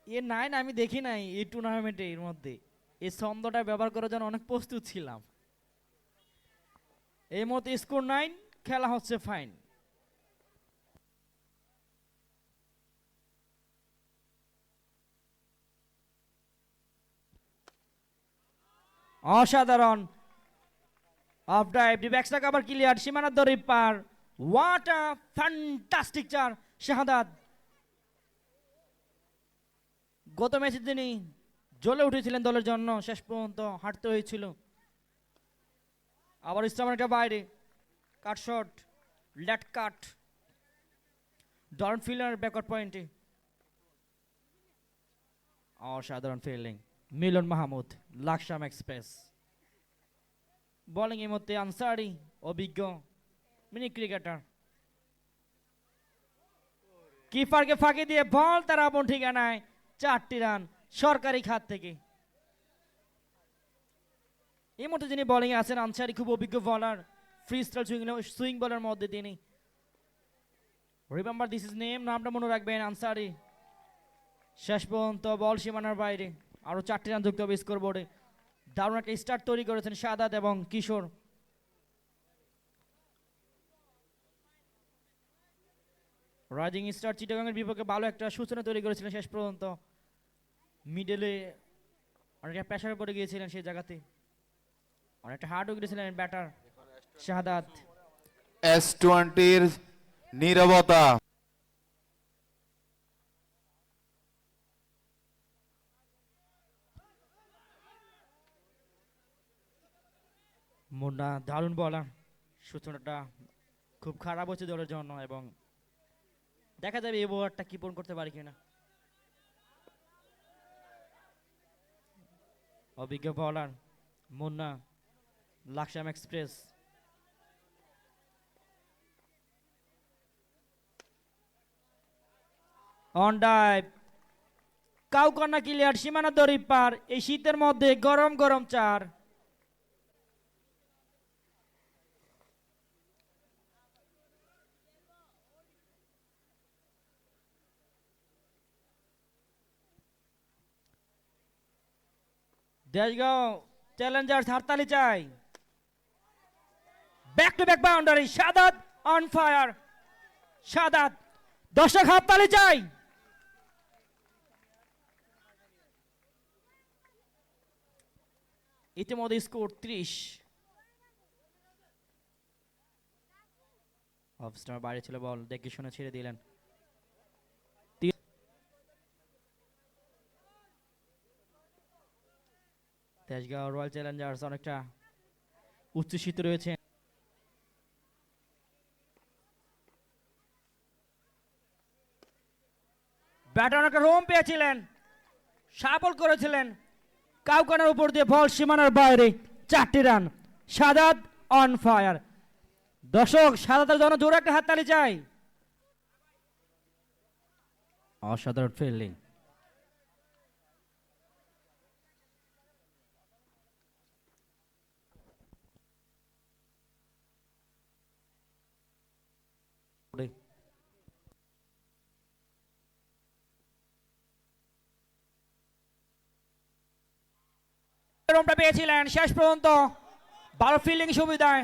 এ nine আমি দেখি নাই এই টুর্নামেন্টে এর মধ্যে এই ছন্দটা ব্যবহার করার জন্য অনেক প্রস্তুত ছিলাম। এই মতে স্কোর 9, খেলা হচ্ছে ফাইন। অসাধারণ অফ ড্রাইভ, ডিব্যাক্সটা কভার ক্লিয়ার, সীমানার দড়ি পার। হোয়াট আ ফ্যান্টাস্টিক চার শাহাদাত। গত ম্যাচে তিনি জ্বলে উঠেছিলেন দলের জন্য, শেষ পর্যন্ত হাঁটতে হয়েছিল। আবার ইসলামের বাইরে কাট শট, লেট কাট, ডন ফিলার ব্যাকওয়ার্ড পয়েন্টে। অসাধারণ ফিল্ডিং মিলন মাহমুদ, লাকসাম এক্সপ্রেস। বোলিং এর মধ্যে আনসারি, অভিজ্ঞ মিনি ক্রিকেটার। কিপারকে ফাঁকি দিয়ে বল তার আপন ঠিকানায়, 4টি রান সরকারি খাত থেকে। এই মুহূর্তে যিনি বোলিং এ আছেন আনসারি, খুব অভিজ্ঞ বোলার, ফ্রি স্টাইল সুইং বলের মধ্যে তিনি। রিমেম্বার দিস ইজ নেম, নামটা মনে রাখবেন আনসারি। শেষ পর্যন্ত বল সীমানার বাইরে, আরো 4টি রান যুক্ত হবে স্কোর বোর্ডে। দারুণ একটা স্টার্ট তৈরি করেছেন শাহাদাত এবং কিশোর। রাইজিং স্টার চিটাগাংয়ের বিপক্ষে ভালো একটা সূচনা তৈরি করেছিলেন, শেষ পর্যন্ত মিডলে অনেকটা প্রেসারে পড়ে গিয়েছিলেন, সেই জায়গাতে অনেকটা হার্ড হয়ে গিয়েছিলেন ব্যাটার শাহাদাত। S20 নীরবতা। মুন্না দারুণ বলার, সূচনাটা খুব খারাপ হচ্ছে দলের জন্য এবং দেখা যাবে এই ওভারটা কি পূরণ করতে পারে কিনা। অভিজ্ঞ বলার Munna, Laksam express. On drive, কাউকন্যা ক্লিয়ার, সীমানা দড়ি পার। এই শীতের মধ্যে গরম গরম চার। দেশগাঁও চ্যালেঞ্জার্স হাততালি চাই। Back to back boundary, Shahadat on fire. Shahadat, দর্শক হাততালি চাই। ইতিমধ্যে স্কোর 30। অফ স্টার বাইরে ছিল বল, দেখে শুনে ছেড়ে দিলেন। তেজগাঁও রয়্যাল চ্যালেঞ্জার্স অনেকটা উচ্ছ্বসিত রয়েছে। ব্যাটার অনেকটা রোম পেয়েছিলেন, সাফল করেছিলেন। কাউকানার উপর দিয়ে বল সীমানার বাইরে, 4টি রান। Shahadat on fire. দর্শক শাহাদাতের জন্য জোরে একটা হাততালি চাই। অসাধারণ ফিল্ডিং। পেয়েছিলেন শেষ পর্যন্ত, ভালো ফিল্ডিং সুবিধায়